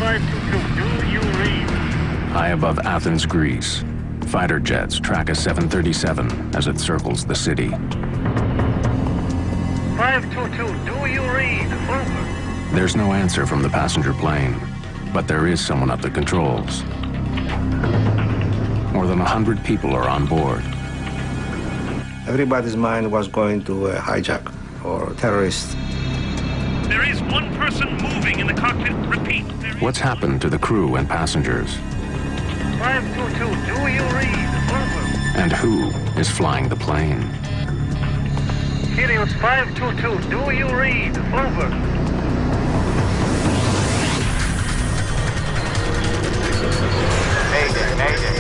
522, do you read? High above Athens, Greece, fighter jets track a 737 as it circles the city. 522, do you read? Over. There's no answer from the passenger plane, but there is someone at the controls. More than 100 people are on board. Everybody's mind was going to a hijack or terrorist. There is one person moving in the cockpit. Repeat. What's happened to the crew and passengers? 522, do you read? Over. And who is flying the plane? Helios 522, do you read? Over. Mayday, mayday.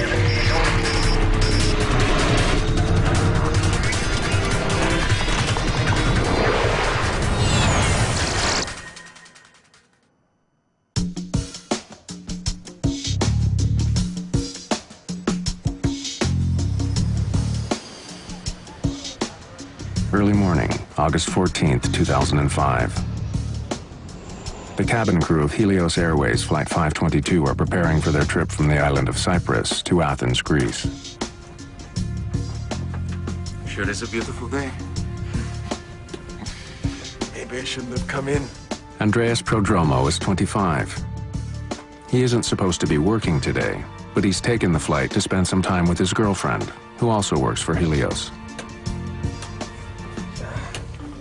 Early morning, August 14th, 2005. The cabin crew of Helios Airways Flight 522 are preparing for their trip from the island of Cyprus to Athens, Greece. Sure is a beautiful day. Maybe I shouldn't have come in. Andreas Prodromo is 25. He isn't supposed to be working today, but he's taken the flight to spend some time with his girlfriend, who also works for Helios.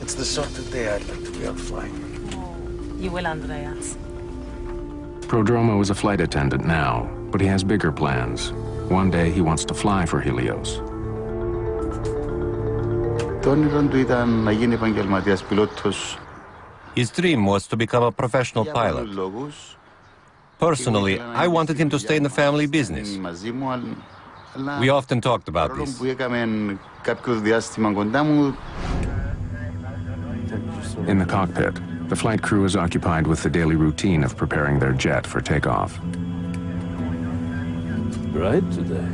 It's the sort of day I'd like to be out flying. You will, Andreas. Prodromo is a flight attendant now, but he has bigger plans. One day he wants to fly for Helios. His dream was to become a professional pilot. Personally, I wanted him to stay in the family business. We often talked about this. In the cockpit, the flight crew is occupied with the daily routine of preparing their jet for takeoff. Right today.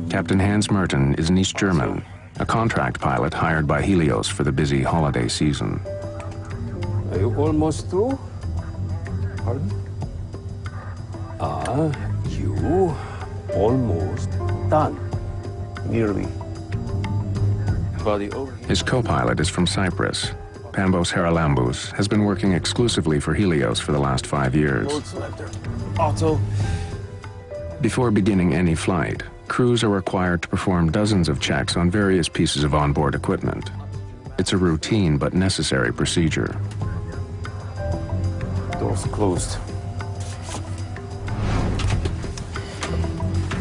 Captain Hans Merten is an East German, a contract pilot hired by Helios for the busy holiday season. Are you almost through? Pardon? You almost done. Nearly. Body over here. His co-pilot is from Cyprus. Pambos Haralambous has been working exclusively for Helios for the last 5 years. Road selector. Auto. Before beginning any flight, crews are required to perform dozens of checks on various pieces of onboard equipment. It's a routine but necessary procedure. Doors closed.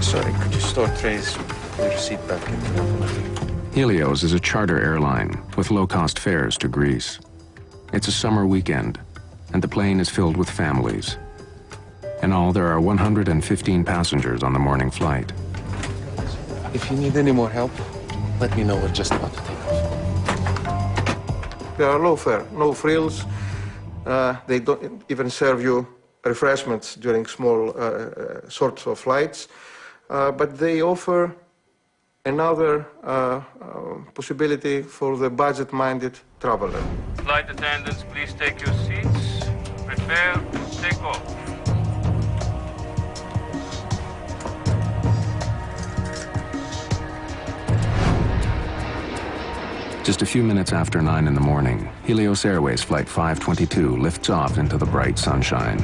Sorry, could you store trays with your seat back into them? Helios is a charter airline with low-cost fares to Greece. It's a summer weekend, and the plane is filled with families. In all, there are 115 passengers on the morning flight. If you need any more help, let me know. We're just about to take off. They are low fare, no frills. They don't even serve you refreshments during small sorts of flights. But they offer another possibility for the budget-minded traveler. Flight attendants, please take your seats. Prepare to take off. Just a few minutes after 9 in the morning, Helios Airways Flight 522 lifts off into the bright sunshine.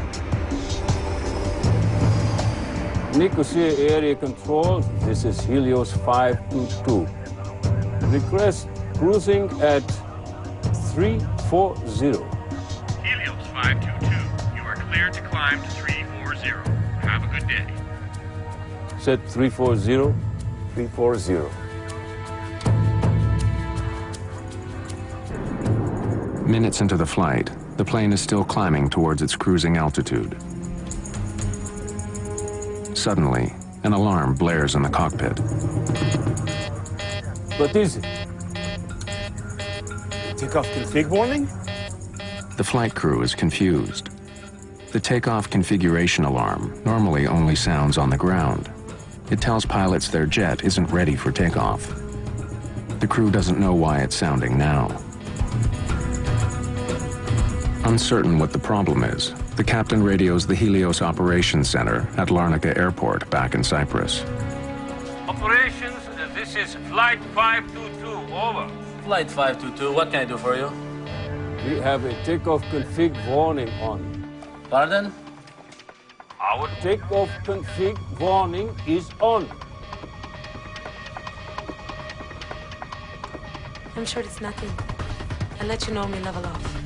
Nicosia Area Control, this is Helios 522. Request cruising at 340. Helios 522, you are cleared to climb to 340. Have a good day. Set 340, 340. Minutes into the flight, the plane is still climbing towards its cruising altitude. Suddenly, an alarm blares in the cockpit. What is it? Takeoff config warning? The flight crew is confused. The takeoff configuration alarm normally only sounds on the ground. It tells pilots their jet isn't ready for takeoff. The crew doesn't know why it's sounding now. Uncertain what the problem is, the captain radios the Helios Operations Center at Larnaca Airport back in Cyprus. Operations, this is Flight 522, over. Flight 522, what can I do for you? We have a takeoff config warning on. Pardon? Our takeoff config warning is on. I'm sure it's nothing. I'll let you know when we level off.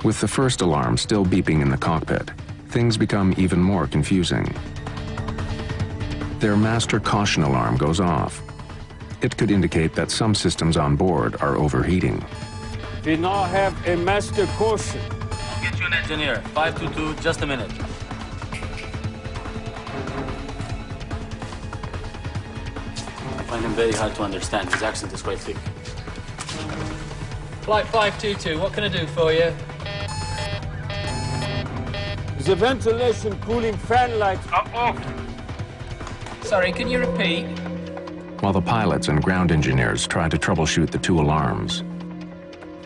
With the first alarm still beeping in the cockpit, things become even more confusing. Their master caution alarm goes off. It could indicate that some systems on board are overheating. We now have a master caution. I'll get you an engineer. 522, just a minute. I find him very hard to understand. His accent is quite thick. Flight 522, what can I do for you? The ventilation cooling fan lights are off. Sorry, can you repeat? While the pilots and ground engineers try to troubleshoot the two alarms,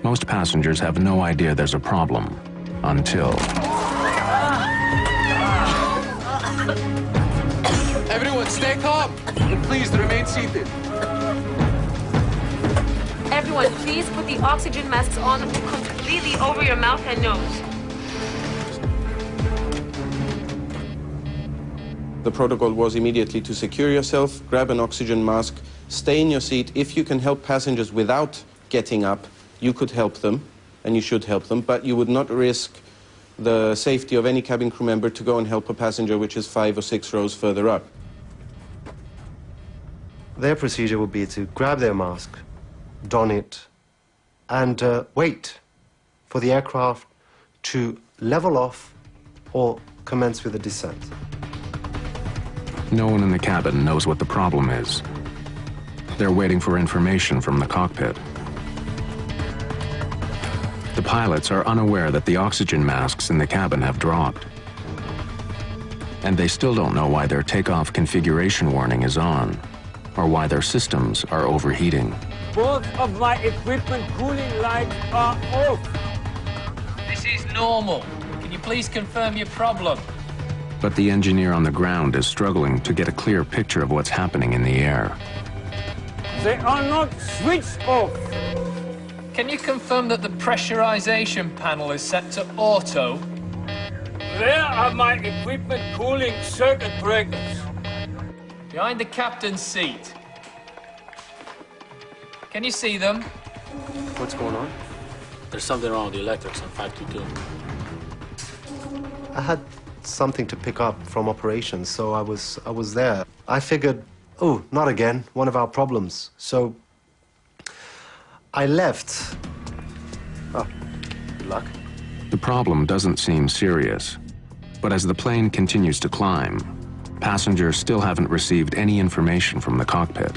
most passengers have no idea there's a problem until... Everyone, stay calm. And please, remain seated. Everyone, please put the oxygen masks on completely over your mouth and nose. The protocol was immediately to secure yourself, grab an oxygen mask, stay in your seat. If you can help passengers without getting up, you could help them, and you should help them, but you would not risk the safety of any cabin crew member to go and help a passenger which is 5 or 6 rows further up. Their procedure would be to grab their mask, don it, and wait for the aircraft to level off or commence with a descent. No one in the cabin knows what the problem is. They're waiting for information from the cockpit. The pilots are unaware that the oxygen masks in the cabin have dropped. And they still don't know why their takeoff configuration warning is on, or why their systems are overheating. Both of my equipment cooling lights are off. This is normal. Can you please confirm your problem? But the engineer on the ground is struggling to get a clear picture of what's happening in the air. They are not switched off. Can you confirm that the pressurization panel is set to auto? There are my equipment cooling circuit breakers. Behind the captain's seat. Can you see them? What's going on? There's something wrong with the electrics on 522. I had something to pick up from operations, so I was there. I figured, oh, not again, one of our problems. So I left. Oh, good luck. The problem doesn't seem serious, but as the plane continues to climb, passengers still haven't received any information from the cockpit.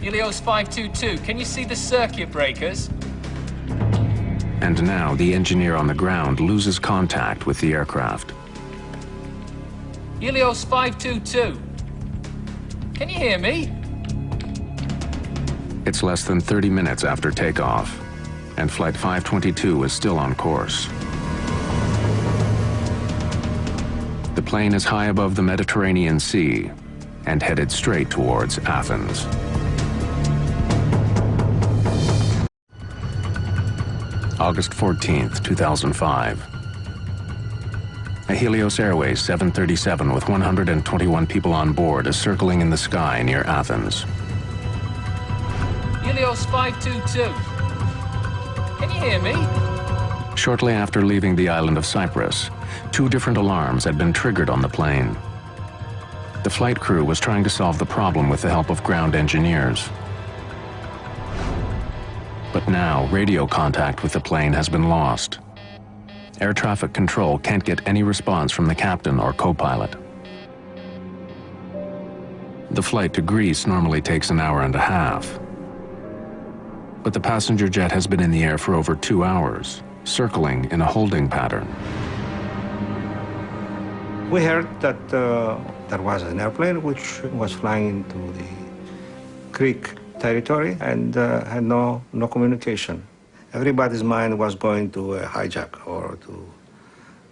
Helios 522, can you see the circuit breakers? And now the engineer on the ground loses contact with the aircraft. Helios 522, can you hear me? It's less than 30 minutes after takeoff, and Flight 522 is still on course. The plane is high above the Mediterranean Sea and headed straight towards Athens. August 14th, 2005. A Helios Airways 737 with 121 people on board is circling in the sky near Athens. Helios 522, can you hear me? Shortly after leaving the island of Cyprus, 2 different alarms had been triggered on the plane. The flight crew was trying to solve the problem with the help of ground engineers. But now, radio contact with the plane has been lost. Air traffic control can't get any response from the captain or co-pilot. The flight to Greece normally takes an hour and a half. But the passenger jet has been in the air for over 2 hours, circling in a holding pattern. We heard that there was an airplane which was flying into the Greek territory and had no communication. Everybody's mind was going to a hijack or to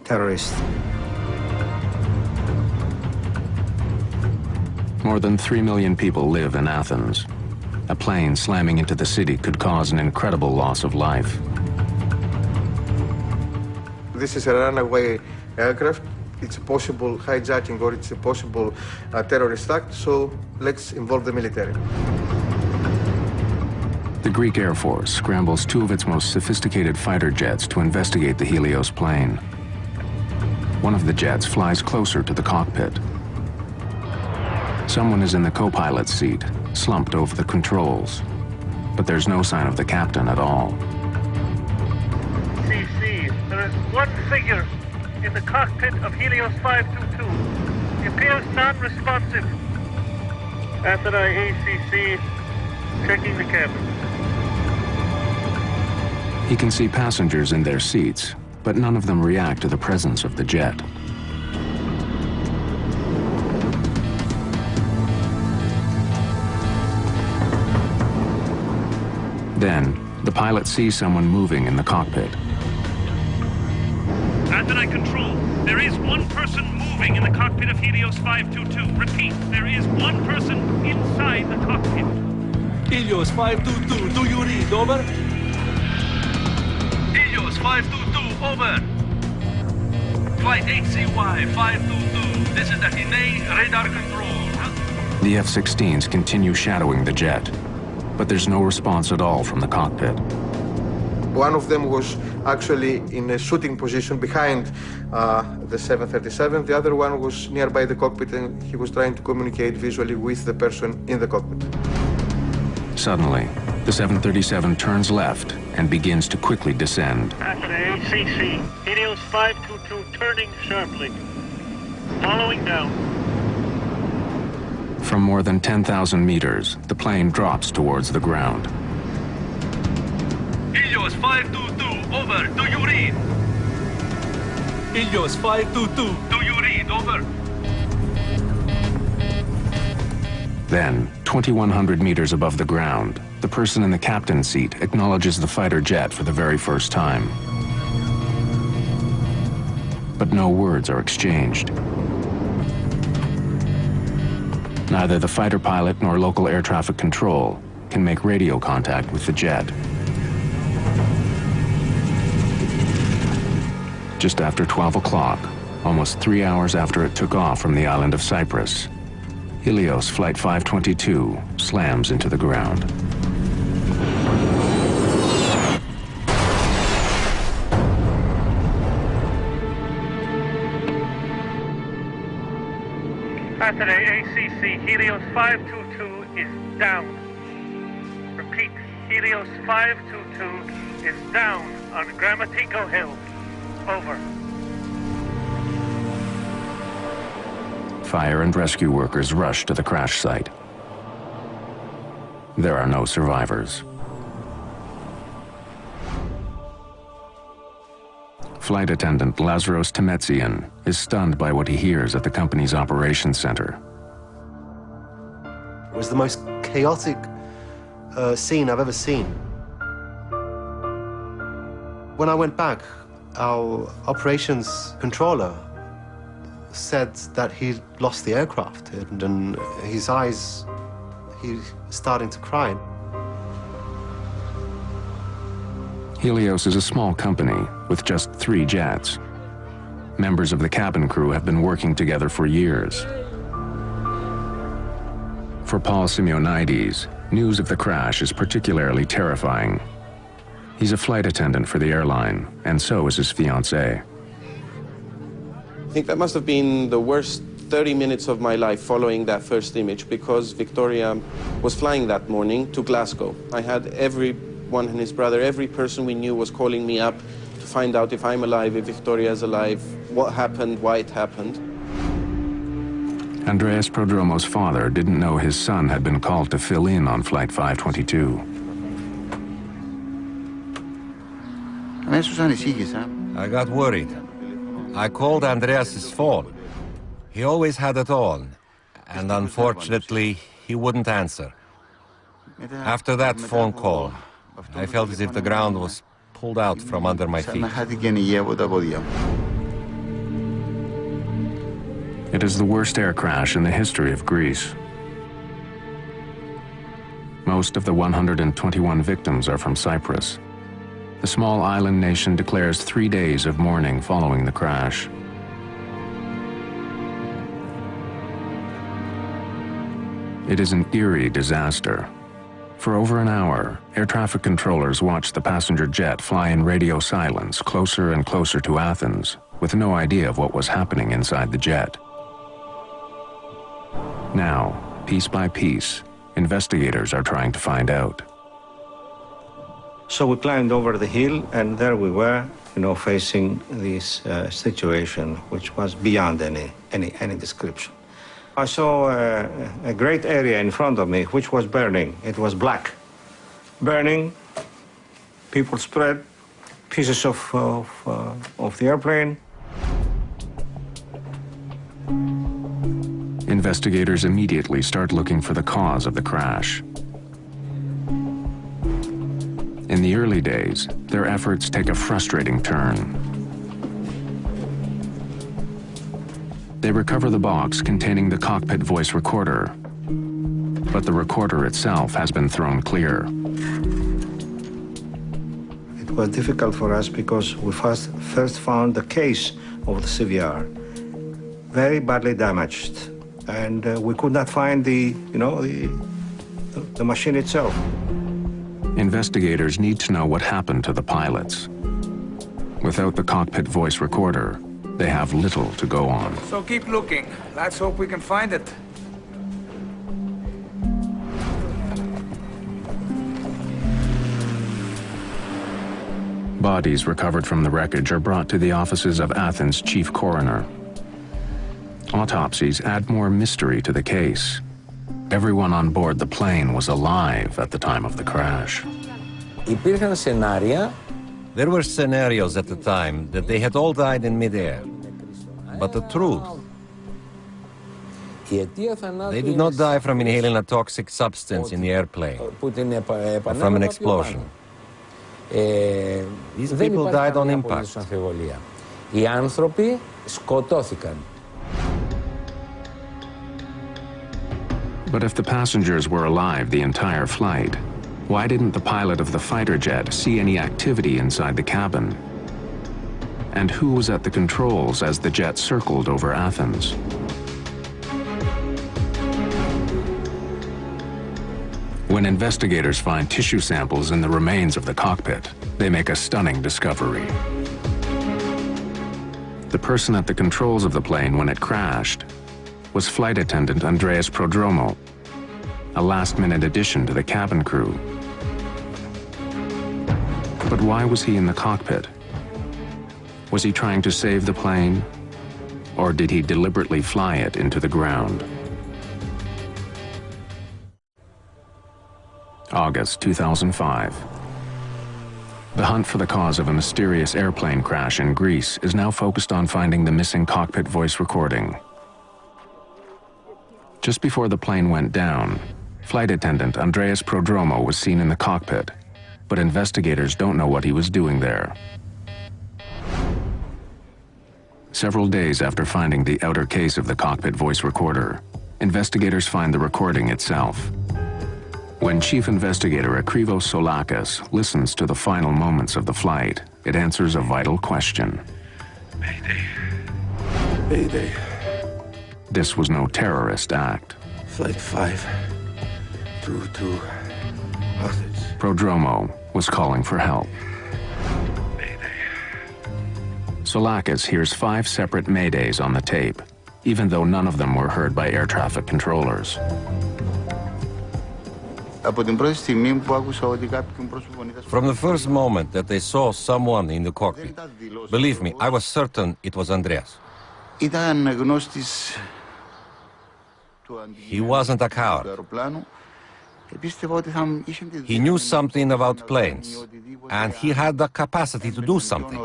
terrorists. More than 3 million people live in Athens. A plane slamming into the city could cause an incredible loss of life. This is a runaway aircraft. It's a possible hijacking or it's a possible terrorist act, so let's involve the military. The Greek Air Force scrambles 2 of its most sophisticated fighter jets to investigate the Helios plane. One of the jets flies closer to the cockpit. Someone is in the co-pilot's seat, slumped over the controls, but there's no sign of the captain at all. CC, there is one figure in the cockpit of Helios 522. He appears non-responsive. After ACC, checking the cabin. He can see passengers in their seats, but none of them react to the presence of the jet. Then, the pilot sees someone moving in the cockpit. Adonai Control, there is one person moving in the cockpit of Helios 522. Repeat, there is one person inside the cockpit. Helios 522, do you read? Over? Helios 522, over. Flight HCY 522, this is Athene radar control. The F-16s continue shadowing the jet, but there's no response at all from the cockpit. One of them was actually in a shooting position behind the 737. The other one was nearby the cockpit and he was trying to communicate visually with the person in the cockpit. Suddenly, the 737 turns left and begins to quickly descend. After ACC, Helios 522 turning sharply. Following down. From more than 10,000 meters, the plane drops towards the ground. Helios 522, over. Do you read? Helios 522. Do you read? Over. Then, 2,100 meters above the ground, the person in the captain's seat acknowledges the fighter jet for the very first time. But no words are exchanged. Neither the fighter pilot nor local air traffic control can make radio contact with the jet. Just after 12 o'clock, almost 3 hours after it took off from the island of Cyprus, Helios Flight 522 slams into the ground. After ACC, Helios 522 is down. Repeat, Helios 522 is down on Gramatico Hill. Over. Fire and rescue workers rush to the crash site. There are no survivors. Flight attendant Lazaros Temetsian is stunned by what he hears at the company's operations center. It was the most chaotic scene I've ever seen. When I went back, our operations controller said that he lost the aircraft and his eyes, he's starting to cry. Helios is a small company with just 3 jets. Members of the cabin crew have been working together for years. For Paul Simeonides, news of the crash is particularly terrifying. He's a flight attendant for the airline, and so is his fiancée. I think that must have been the worst 30 minutes of my life following that first image, because Victoria was flying that morning to Glasgow. I had everyone and his brother, every person we knew was calling me up to find out if I'm alive, if Victoria's alive, what happened, why it happened. Andreas Prodromo's father didn't know his son had been called to fill in on Flight 522. I got worried. I called Andreas's phone. He always had it on, and unfortunately, he wouldn't answer. After that phone call, I felt as if the ground was pulled out from under my feet. It is the worst air crash in the history of Greece. Most of the 121 victims are from Cyprus. The small island nation declares 3 days of mourning following the crash. It is an eerie disaster. For over an hour, air traffic controllers watched the passenger jet fly in radio silence closer and closer to Athens, with no idea of what was happening inside the jet. Now, piece by piece, investigators are trying to find out. So we climbed over the hill, and there we were, facing this situation, which was beyond any description. I saw a great area in front of me, which was burning. It was black. Burning, people spread, pieces of the airplane. Investigators immediately start looking for the cause of the crash. In the early days, their efforts take a frustrating turn. They recover the box containing the cockpit voice recorder, but the recorder itself has been thrown clear. It was difficult for us because we first found the case of the CVR very badly damaged, and we could not find the machine itself. Investigators need to know what happened to the pilots. Without the cockpit voice recorder, they have little to go on. So keep looking. Let's hope we can find it. Bodies recovered from the wreckage are brought to the offices of Athens' chief coroner. Autopsies add more mystery to the case. Everyone on board the plane was alive at the time of the crash. There were scenarios at the time that they had all died in midair. But the truth, they did not die from inhaling a toxic substance in the airplane or from an explosion. These people died on impact. But if the passengers were alive the entire flight, why didn't the pilot of the fighter jet see any activity inside the cabin? And who was at the controls as the jet circled over Athens? When investigators find tissue samples in the remains of the cockpit, they make a stunning discovery. The person at the controls of the plane when it crashed was flight attendant Andreas Prodromo, a last-minute addition to the cabin crew. But why was he in the cockpit? Was he trying to save the plane, or did he deliberately fly it into the ground? August 2005. The hunt for the cause of a mysterious airplane crash in Greece is now focused on finding the missing cockpit voice recording. Just before the plane went down, flight attendant Andreas Prodromo was seen in the cockpit, but investigators don't know what he was doing there. Several days after finding the outer case of the cockpit voice recorder, investigators find the recording itself. When Chief Investigator Akrivos Soulakis listens to the final moments of the flight, it answers a vital question. Mayday. Mayday. This was no terrorist act. Flight 522. Hostage. Prodromo was calling for help. Soulakis hears 5 separate maydays on the tape, even though none of them were heard by air traffic controllers. From the first moment that they saw someone in the cockpit, believe me, I was certain it was Andreas. He wasn't a coward. He knew something about planes, and he had the capacity to do something.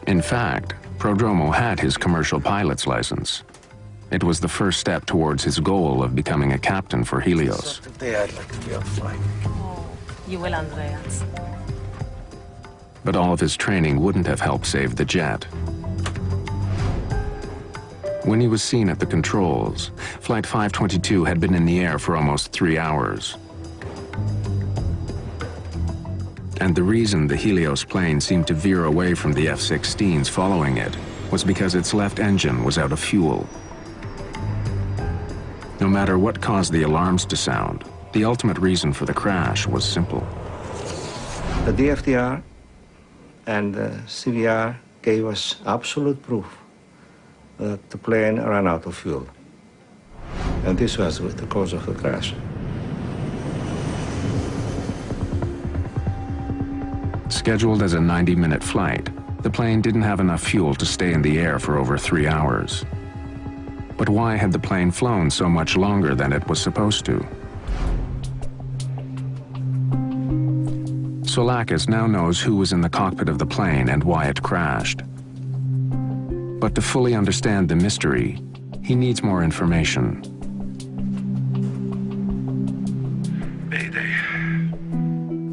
In fact, Prodromo had his commercial pilot's license. It was the first step towards his goal of becoming a captain for Helios. Someday I'd like to be on flight. Oh, you will, Andreas. But all of his training wouldn't have helped save the jet. When he was seen at the controls, Flight 522 had been in the air for almost 3 hours. And the reason the Helios plane seemed to veer away from the F-16s following it was because its left engine was out of fuel. No matter what caused the alarms to sound, the ultimate reason for the crash was simple. The DFDR and the CVR gave us absolute proof that the plane ran out of fuel. And this was the cause of the crash. Scheduled as a 90-minute flight, the plane didn't have enough fuel to stay in the air for over 3 hours. But why had the plane flown so much longer than it was supposed to? Soulakis now knows who was in the cockpit of the plane and why it crashed. But to fully understand the mystery, he needs more information. Mayday.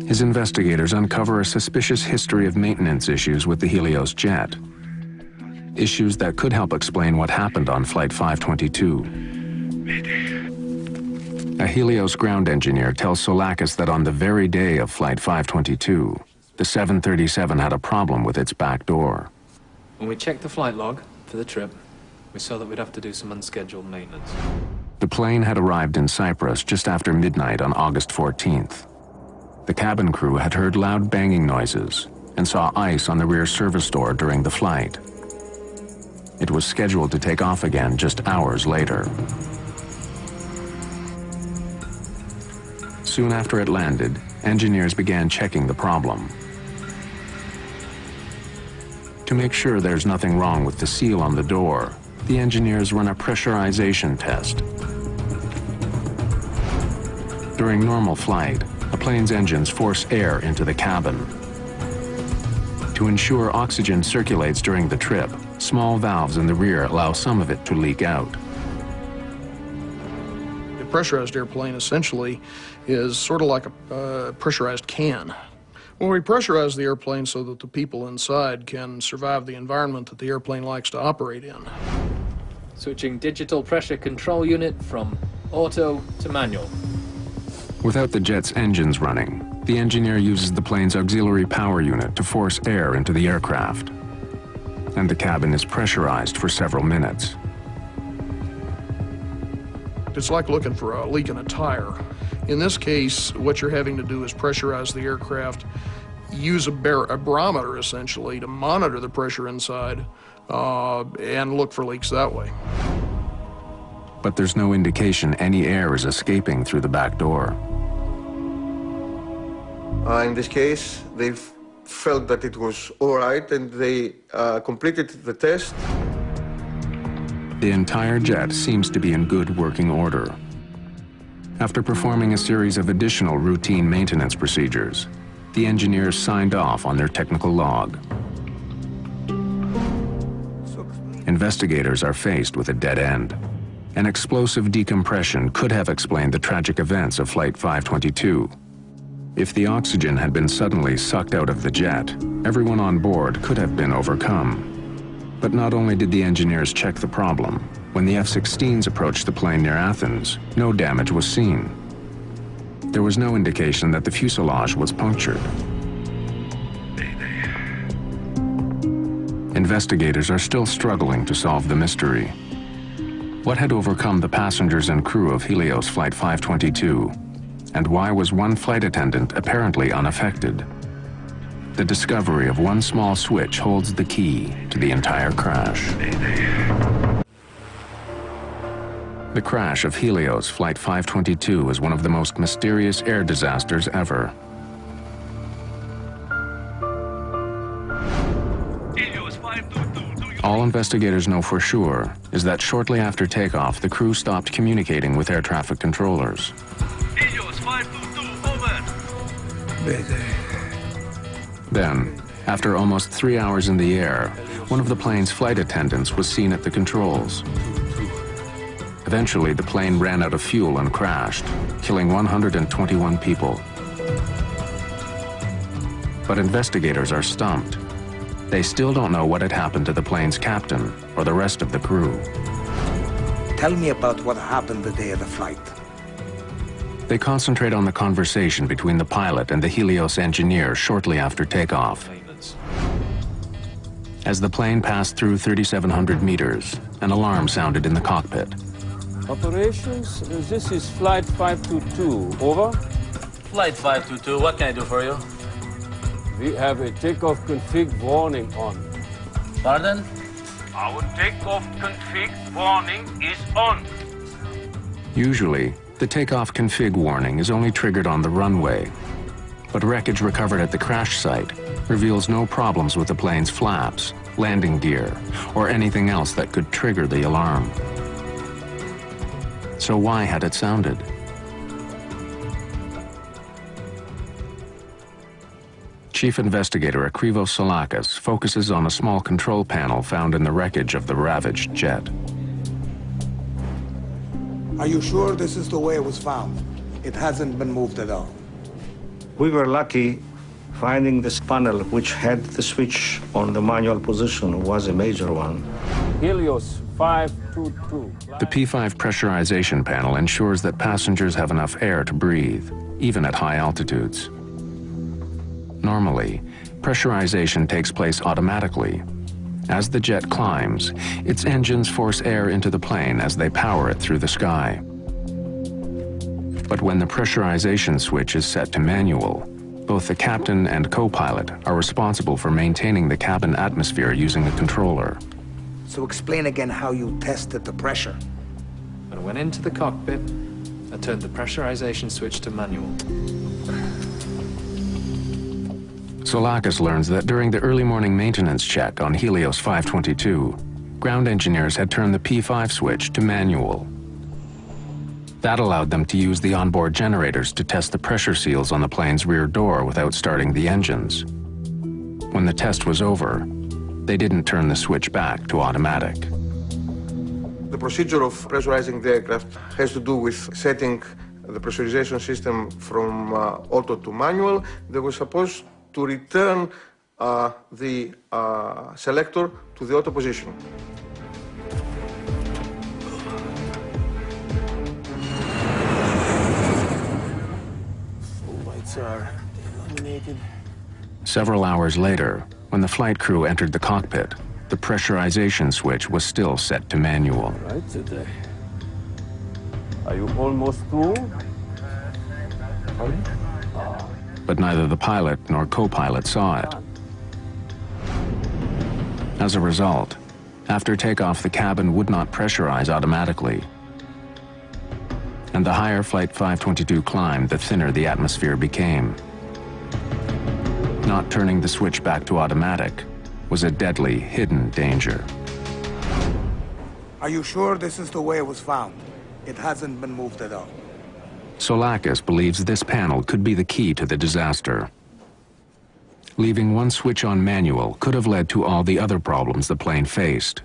His investigators uncover a suspicious history of maintenance issues with the Helios jet. Issues that could help explain what happened on Flight 522. Mayday. A Helios ground engineer tells Soulakis that on the very day of Flight 522, the 737 had a problem with its back door. When we checked the flight log for the trip, we saw that we'd have to do some unscheduled maintenance. The plane had arrived in Cyprus just after midnight on August 14th. The cabin crew had heard loud banging noises and saw ice on the rear service door during the flight. It was scheduled to take off again just hours later. Soon after it landed, engineers began checking the problem. To make sure there's nothing wrong with the seal on the door, the engineers run a pressurization test. During normal flight, a plane's engines force air into the cabin. To ensure oxygen circulates during the trip, small valves in the rear allow some of it to leak out. A pressurized airplane essentially is sort of like a pressurized can. When we pressurize the airplane so that the people inside can survive the environment that the airplane likes to operate in. Switching digital pressure control unit from auto to manual. Without the jet's engines running, the engineer uses the plane's auxiliary power unit to force air into the aircraft. And the cabin is pressurized for several minutes. It's like looking for a leak in a tire. In this case, what you're having to do is pressurize the aircraft, use a barometer essentially to monitor the pressure inside, and look for leaks that way. But there's no indication any air is escaping through the back door. In this case, they felt that it was all right, and they completed the test. The entire jet seems to be in good working order. After performing a series of additional routine maintenance procedures, the engineers signed off on their technical log. Investigators are faced with a dead end. An explosive decompression could have explained the tragic events of Flight 522. If the oxygen had been suddenly sucked out of the jet, everyone on board could have been overcome. But not only did the engineers check the problem, when the F-16s approached the plane near Athens, no damage was seen. There was no indication that the fuselage was punctured. Investigators are still struggling to solve the mystery. What had overcome the passengers and crew of Helios Flight 522? And why was one flight attendant apparently unaffected? The discovery of one small switch holds the key to the entire crash. The crash of Helios Flight 522 is one of the most mysterious air disasters ever. All investigators know for sure is that shortly after takeoff, the crew stopped communicating with air traffic controllers. Helios 522, over. Then, After almost 3 hours in the air, one of the plane's flight attendants was seen at the controls. Eventually, the plane ran out of fuel and crashed, killing 121 people. But investigators are stumped. They still don't know what had happened to the plane's captain or the rest of the crew. Tell me about what happened the day of the flight. They concentrate on the conversation between the pilot and the Helios engineer shortly after takeoff. As the plane passed through 3,700 meters, an alarm sounded in the cockpit. Operations, this is Flight 522. Over? Flight 522, what can I do for you? We have a takeoff config warning on. Pardon? Our takeoff config warning is on. Usually, the takeoff config warning is only triggered on the runway, but wreckage recovered at the crash site reveals no problems with the plane's flaps, landing gear, or anything else that could trigger the alarm. So why had it sounded? Chief Investigator Akrivos Solakis focuses on a small control panel found in the wreckage of the ravaged jet. Are you sure this is the way it was found? It hasn't been moved at all. We were lucky. Finding this panel, which had the switch on the manual position, was a major one. Helios 522. The P5 pressurization panel ensures that passengers have enough air to breathe, even at high altitudes. Normally, pressurization takes place automatically. As the jet climbs, its engines force air into the plane as they power it through the sky. But when the pressurization switch is set to manual, both the captain and co-pilot are responsible for maintaining the cabin atmosphere using a controller. So explain again how you tested the pressure. I went into the cockpit, I turned the pressurization switch to manual. Solakis learns that during the early morning maintenance check on Helios 522, ground engineers had turned the P5 switch to manual. That allowed them to use the onboard generators to test the pressure seals on the plane's rear door without starting the engines. When the test was over, they didn't turn the switch back to automatic. The procedure of pressurizing the aircraft has to do with setting the pressurization system from auto to manual. They were supposed to return the selector to the auto position. Lights are illuminated. Several hours later, when the flight crew entered the cockpit, the pressurization switch was still set to manual. Right today. Are you almost through? Pardon? But neither the pilot nor co-pilot saw it. As a result, after takeoff, the cabin would not pressurize automatically. And the higher Flight 522 climbed, the thinner the atmosphere became. Not turning the switch back to automatic was a deadly, hidden danger. Are you sure this is the way it was found? It hasn't been moved at all. Solakis believes this panel could be the key to the disaster. Leaving one switch on manual could have led to all the other problems the plane faced.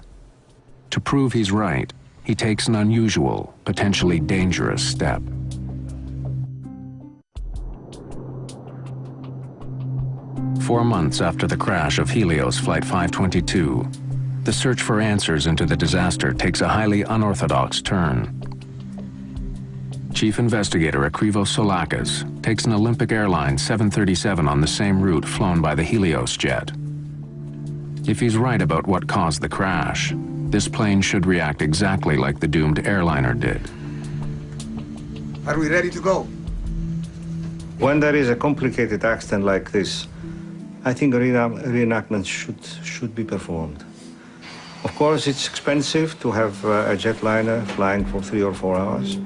To prove he's right, he takes an unusual, potentially dangerous step. Four months after the crash of Helios Flight 522, the search for answers into the disaster takes a highly unorthodox turn. Chief Investigator Akrivos Solakis takes an Olympic Airlines 737 on the same route flown by the Helios jet. If he's right about what caused the crash, this plane should react exactly like the doomed airliner did. Are we ready to go? When there is a complicated accident like this, I think a reenactment should be performed. Of course, it's expensive to have a jetliner flying for 3 or 4 hours.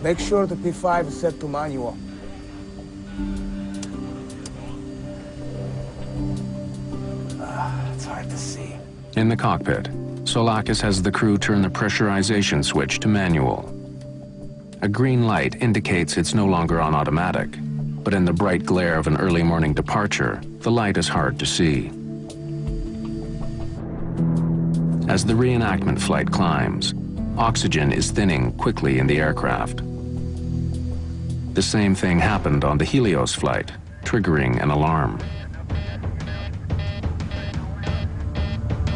Make sure the P5 is set to manual. It's hard to see. In the cockpit, Solakis has the crew turn the pressurization switch to manual. A green light indicates it's no longer on automatic. but in the bright glare of an early morning departure, the light is hard to see. As the reenactment flight climbs, oxygen is thinning quickly in the aircraft. The same thing happened on the Helios flight, triggering an alarm.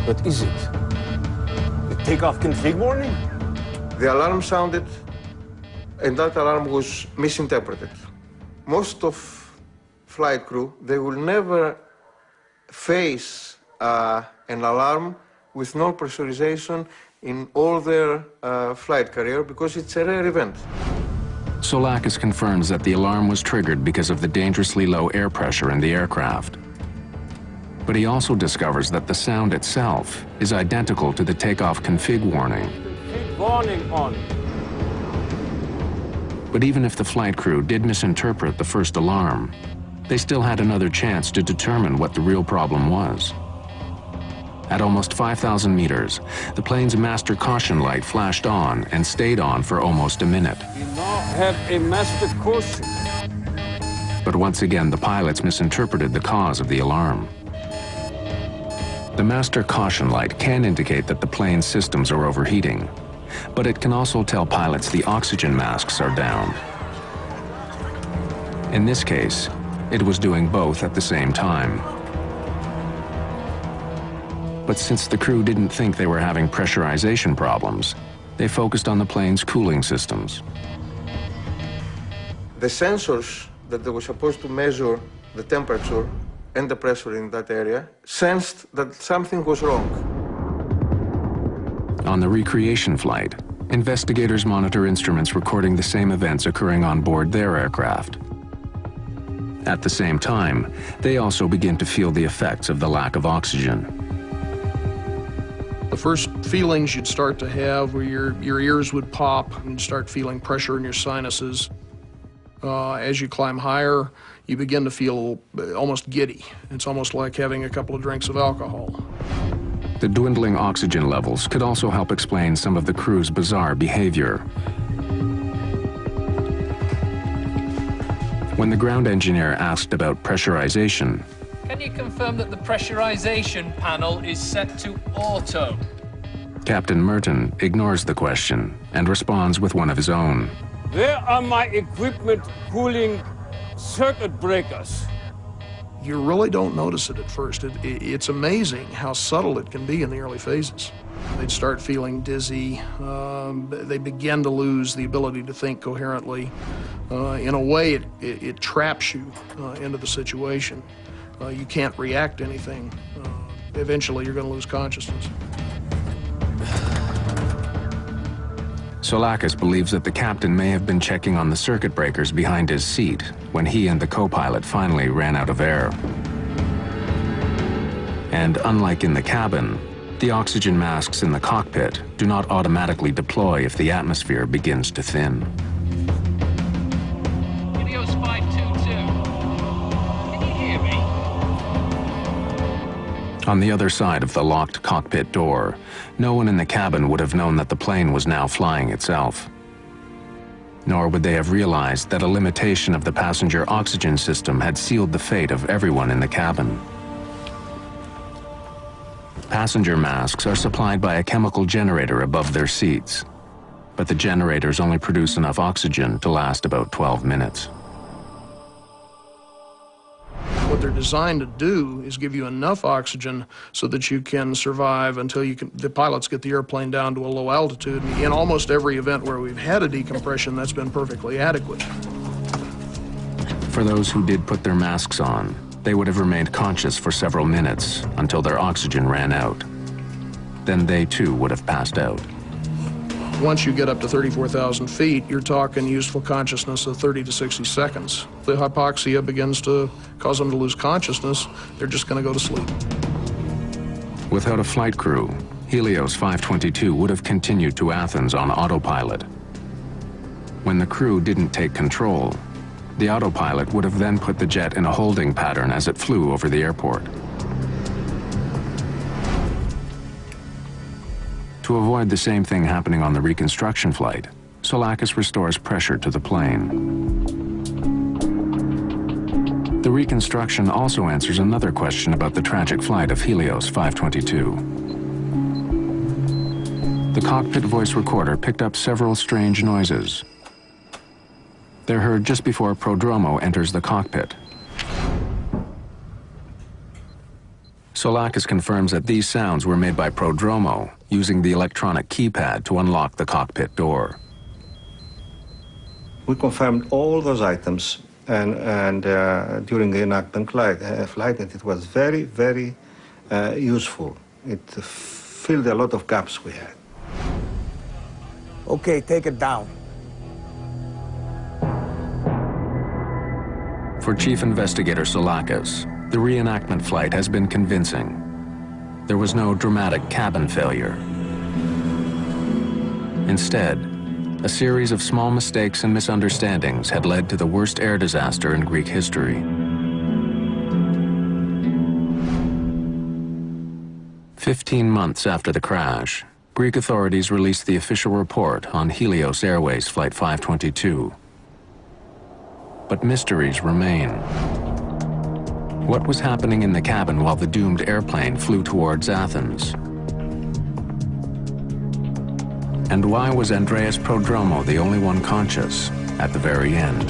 What is it? The takeoff config warning? The alarm sounded, and that alarm was misinterpreted. Most of flight crew, they will never face an alarm with no pressurization in all their flight career because it's a rare event. Soulakis confirms that the alarm was triggered because of the dangerously low air pressure in the aircraft. But he also discovers that the sound itself is identical to the takeoff config warning. Config warning on. But even if the flight crew did misinterpret the first alarm, they still had another chance to determine what the real problem was. At almost 5,000 meters, the plane's master caution light flashed on and stayed on for almost a minute. We now have a master caution. But once again, the pilots misinterpreted the cause of the alarm. The master caution light can indicate that the plane's systems are overheating, but it can also tell pilots the oxygen masks are down. In this case, it was doing both at the same time. But since the crew didn't think they were having pressurization problems, they focused on the plane's cooling systems. The sensors that they were supposed to measure the temperature and the pressure in that area sensed that something was wrong. On the recreation flight, investigators monitor instruments recording the same events occurring on board their aircraft. At the same time, they also begin to feel the effects of the lack of oxygen. The first feelings you'd start to have were your ears would pop and you'd start feeling pressure in your sinuses. As you climb higher, you begin to feel almost giddy. It's almost like having a couple of drinks of alcohol. The dwindling oxygen levels could also help explain some of the crew's bizarre behavior. When the ground engineer asked about pressurization, Can you confirm that the pressurization panel is set to auto? Captain Merton ignores the question and responds with one of his own. Where are my equipment cooling circuit breakers? You really don't notice it at first. It's amazing how subtle it can be in the early phases. They'd start feeling dizzy. They begin to lose the ability to think coherently. In a way, it traps you into the situation. You can't react to anything. Eventually, you're going to lose consciousness. Soulakis believes that the captain may have been checking on the circuit breakers behind his seat when he and the co-pilot finally ran out of air. And unlike in the cabin, the oxygen masks in the cockpit do not automatically deploy if the atmosphere begins to thin. Helios 522. Can you hear me? On the other side of the locked cockpit door, no one in the cabin would have known that the plane was now flying itself. Nor would they have realized that a limitation of the passenger oxygen system had sealed the fate of everyone in the cabin. Passenger masks are supplied by a chemical generator above their seats, but the generators only produce enough oxygen to last about 12 minutes. What they're designed to do is give you enough oxygen so that you can survive until the pilots get the airplane down to a low altitude. And in almost every event where we've had a decompression, that's been perfectly adequate. For those who did put their masks on, they would have remained conscious for several minutes until their oxygen ran out. Then they too would have passed out. Once you get up to 34,000 feet, you're talking useful consciousness of 30 to 60 seconds. The hypoxia begins to cause them to lose consciousness. They're just going to go to sleep. Without a flight crew, Helios 522 would have continued to Athens on autopilot. When the crew didn't take control, the autopilot would have then put the jet in a holding pattern as it flew over the airport. To avoid the same thing happening on the reconstruction flight, Soulakis restores pressure to the plane. The reconstruction also answers another question about the tragic flight of Helios 522. The cockpit voice recorder picked up several strange noises. They're heard just before Prodromo enters the cockpit. Soulakis confirms that these sounds were made by Prodromo using the electronic keypad to unlock the cockpit door. We confirmed all those items and during the enactment flight, and it was very, very useful. It filled a lot of gaps we had. Okay, take it down. For Chief Investigator Soulakis, the reenactment flight has been convincing. There was no dramatic cabin failure. Instead, a series of small mistakes and misunderstandings had led to the worst air disaster in Greek history. 15 months after the crash, Greek authorities released the official report on Helios Airways Flight 522. But mysteries remain. What was happening in the cabin while the doomed airplane flew towards Athens? And why was Andreas Prodromo the only one conscious at the very end?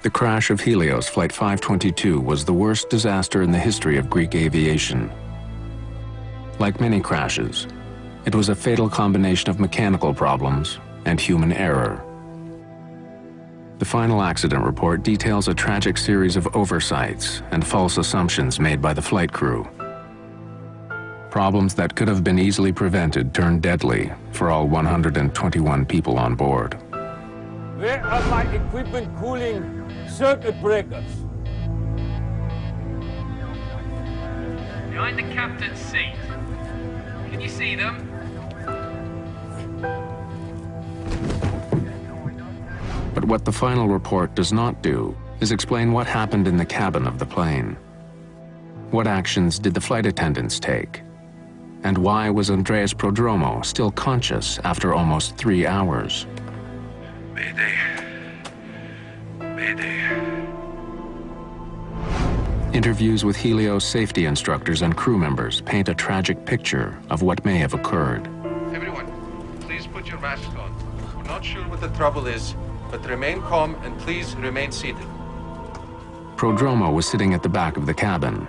The crash of Helios Flight 522 was the worst disaster in the history of Greek aviation. Like many crashes, it was a fatal combination of mechanical problems and human error. The final accident report details a tragic series of oversights and false assumptions made by the flight crew. Problems that could have been easily prevented turned deadly for all 121 people on board. Where are my equipment cooling circuit breakers? Behind the captain's seat. Can you see them? But what the final report does not do is explain what happened in the cabin of the plane. What actions did the flight attendants take? And why was Andreas Prodromo still conscious after almost 3 hours? Mayday. Mayday. Interviews with Helios safety instructors and crew members paint a tragic picture of what may have occurred. Everyone, please put your masks on. We're not sure what the trouble is, but remain calm and please remain seated. Prodromo was sitting at the back of the cabin.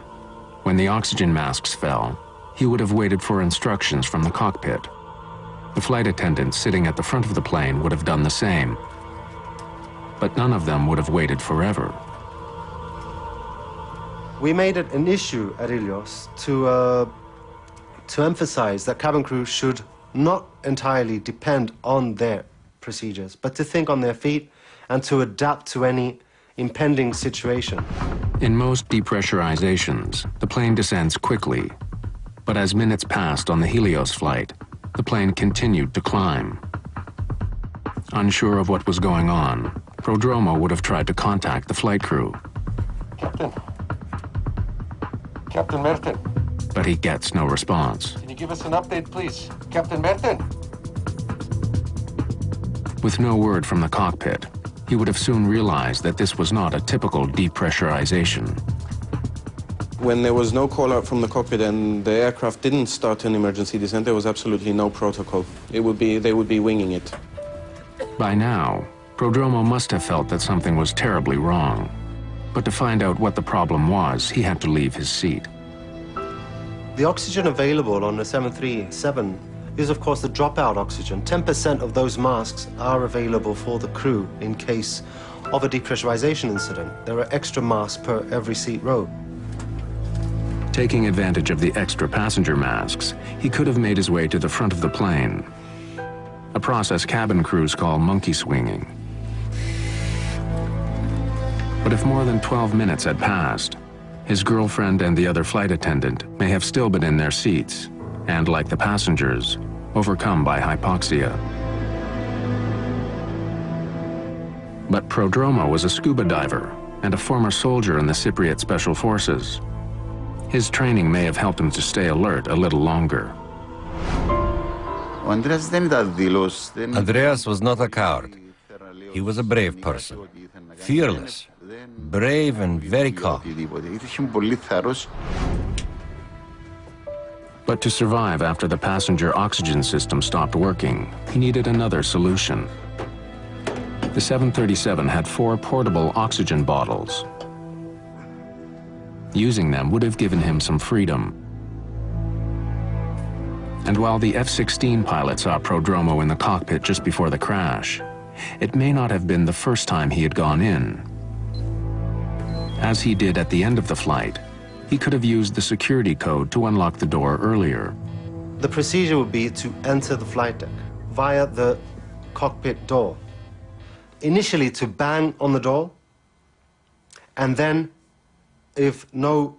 When the oxygen masks fell, he would have waited for instructions from the cockpit. The flight attendants sitting at the front of the plane would have done the same. But none of them would have waited forever. We made it an issue at Helios to emphasize that cabin crew should not entirely depend on their procedures, but to think on their feet and to adapt to any impending situation. In most depressurizations, the plane descends quickly. But as minutes passed on the Helios flight, the plane continued to climb. Unsure of what was going on, Prodromo would have tried to contact the flight crew. Captain Merton. But he gets no response. Can you give us an update, please? Captain Merton. With no word from the cockpit, he would have soon realized that this was not a typical depressurization. When there was no call out from the cockpit and the aircraft didn't start an emergency descent, there was absolutely no protocol. They would be winging it. By now, Prodromo must have felt that something was terribly wrong. But to find out what the problem was, he had to leave his seat. The oxygen available on the 737 is, of course, the dropout oxygen. 10% of those masks are available for the crew in case of a depressurization incident. There are extra masks per every seat row. Taking advantage of the extra passenger masks, he could have made his way to the front of the plane, a process cabin crews call monkey swinging. But if more than 12 minutes had passed, his girlfriend and the other flight attendant may have still been in their seats, and like the passengers, overcome by hypoxia. But Prodromo was a scuba diver and a former soldier in the Cypriot Special Forces. His training may have helped him to stay alert a little longer. Andreas was not a coward. He was a brave person, fearless, brave and very calm. But to survive after the passenger oxygen system stopped working, he needed another solution. The 737 had 4 portable oxygen bottles. Using them would have given him some freedom. And while the F-16 pilot saw Prodromo in the cockpit just before the crash, it may not have been the first time he had gone in. As he did at the end of the flight, he could have used the security code to unlock the door earlier. The procedure would be to enter the flight deck via the cockpit door. Initially to bang on the door, and then, if no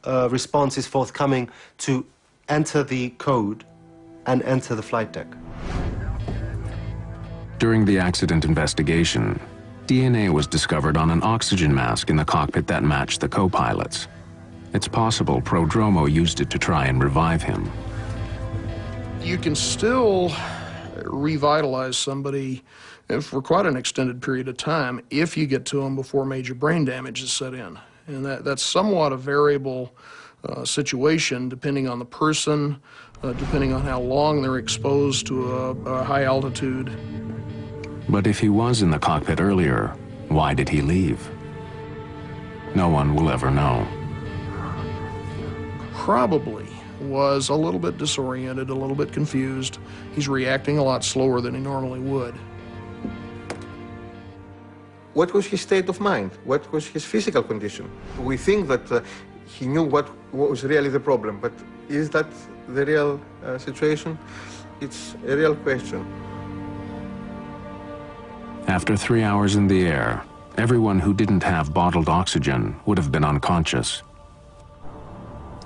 response is forthcoming, to enter the code and enter the flight deck. During the accident investigation, DNA was discovered on an oxygen mask in the cockpit that matched the co-pilot's. It's possible Prodromo used it to try and revive him. You can still revitalize somebody for quite an extended period of time if you get to them before major brain damage is set in. And that's somewhat a variable situation depending on the person, depending on how long they're exposed to a high altitude. But if he was in the cockpit earlier, why did he leave? No one will ever know. Probably was a little bit disoriented, a little bit confused. He's reacting a lot slower than he normally would. What was his state of mind? What was his physical condition? We think that he knew what was really the problem, but is that the real situation? It's a real question. After 3 hours in the air, everyone who didn't have bottled oxygen would have been unconscious.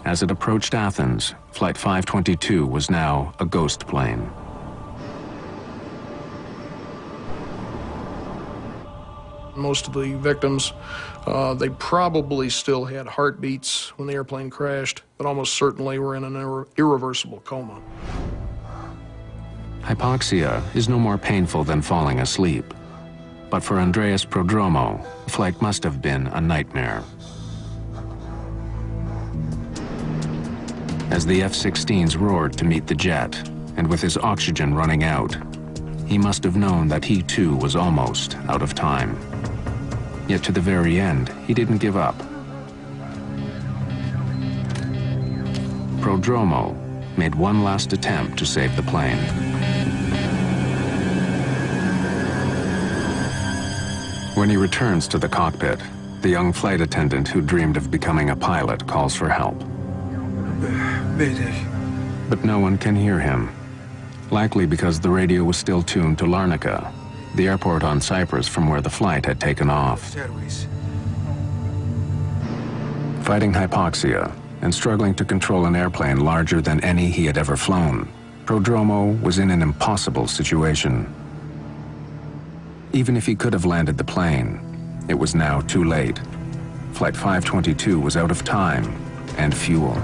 As it approached Athens, Flight 522 was now a ghost plane. Most of the victims, they probably still had heartbeats when the airplane crashed, but almost certainly were in an irreversible coma. Hypoxia is no more painful than falling asleep. But for Andreas Prodromo, the flight must have been a nightmare. As the F-16s roared to meet the jet, and with his oxygen running out, he must have known that he too was almost out of time. Yet to the very end, he didn't give up. Prodromo made one last attempt to save the plane. When he returns to the cockpit, the young flight attendant who dreamed of becoming a pilot calls for help. But no one can hear him, likely because the radio was still tuned to Larnaca, the airport on Cyprus from where the flight had taken off. Fighting hypoxia and struggling to control an airplane larger than any he had ever flown, Prodromo was in an impossible situation. Even if he could have landed the plane, it was now too late. Flight 522 was out of time and fuel.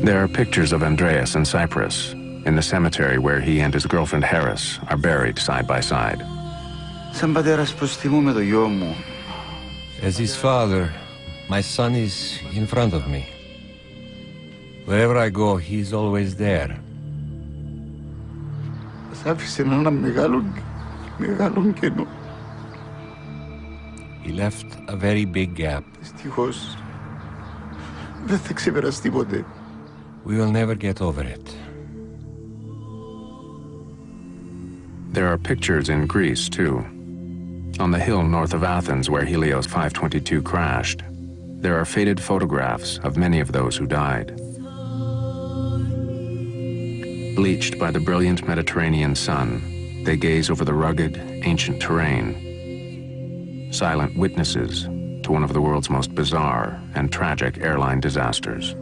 There are pictures of Andreas in Cyprus, in the cemetery where he and his girlfriend Harris are buried side by side. As his father, my son is in front of me. Wherever I go, he's always there. He left a very big gap. We will never get over it. There are pictures in Greece, too. On the hill north of Athens where Helios 522 crashed, there are faded photographs of many of those who died. Bleached by the brilliant Mediterranean sun, they gaze over the rugged, ancient terrain, silent witnesses to one of the world's most bizarre and tragic airline disasters.